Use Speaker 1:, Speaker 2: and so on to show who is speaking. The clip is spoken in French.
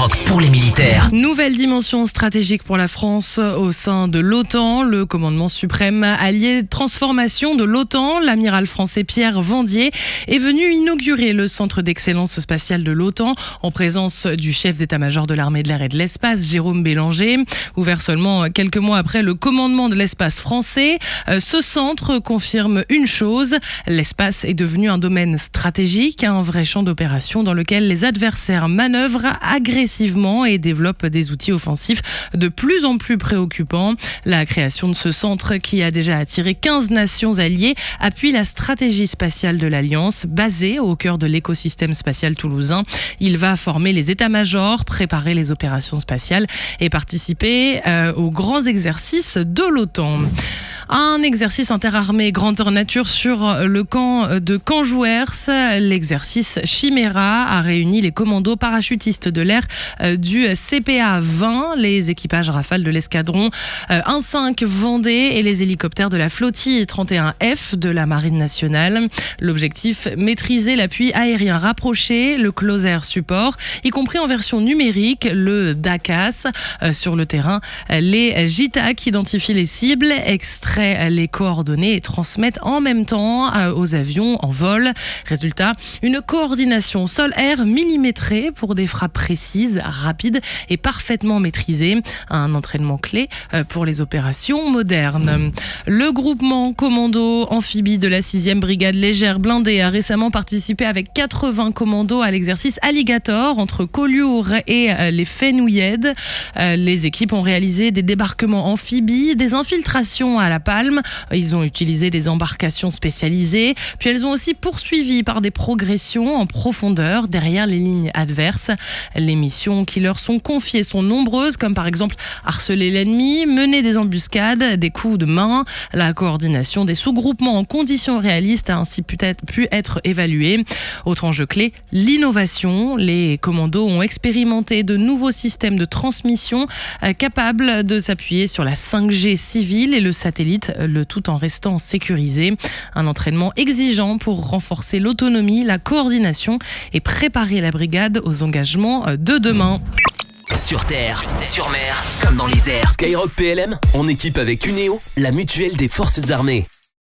Speaker 1: Skyrock pour les militaires.
Speaker 2: Nouvelle dimension stratégique pour la France au sein de l'OTAN. Le commandement suprême allié de transformation de l'OTAN, l'amiral français Pierre Vendier, est venu inaugurer le centre d'excellence spatiale de l'OTAN en présence du chef d'état-major de l'armée de l'air et de l'espace, Jérôme Bélanger. Ouvert seulement quelques mois après le commandement de l'espace français, ce centre confirme une chose: l'espace est devenu un domaine stratégique, un vrai champ d'opération dans lequel les adversaires manœuvrent agressivement et développent des outils offensifs de plus en plus préoccupants. La création de ce centre, qui a déjà attiré 15 nations alliées, appuie la stratégie spatiale de l'Alliance, basée au cœur de l'écosystème spatial toulousain. Il va former les états-majors, préparer les opérations spatiales et participer aux grands exercices de l'OTAN. Un exercice interarmé grandeur nature sur le camp de Canjouers. L'exercice Chimera a réuni les commandos parachutistes de l'air du CPA 20, les équipages Rafale de l'escadron 1-5 Vendée et les hélicoptères de la flottille 31F de la Marine nationale. L'objectif: maîtriser l'appui aérien rapproché, le Close Air Support, y compris en version numérique, le DACAS. Sur le terrain, les JTAC identifient les cibles, extraient les coordonnées et transmettent en même temps aux avions en vol. Résultat, une coordination sol-air millimétrée pour des frappes précises, rapides et parfaitement maîtrisées. Un entraînement clé pour les opérations modernes. Le groupement commando amphibie de la 6e brigade légère blindée a récemment participé avec 80 commandos à l'exercice Alligator entre Collioure et les Fenouillèdes. Les équipes ont réalisé des débarquements amphibies, des infiltrations à la palme. Ils ont utilisé des embarcations spécialisées. Puis elles ont aussi poursuivi par des progressions en profondeur derrière les lignes adverses. Les missions qui leur sont confiées sont nombreuses, comme par exemple harceler l'ennemi, mener des embuscades, des coups de main. La coordination des sous-groupements en conditions réalistes a ainsi pu être évaluée. Autre enjeu clé, l'innovation. Les commandos ont expérimenté de nouveaux systèmes de transmission capables de s'appuyer sur la 5G civile et le satellite, le tout en restant sécurisé. Un entraînement exigeant pour renforcer l'autonomie, la coordination et préparer la brigade aux engagements de demain.
Speaker 1: Sur terre, sur mer, comme dans les airs. Skyrock PLM, en équipe avec Uneo, la mutuelle des forces armées.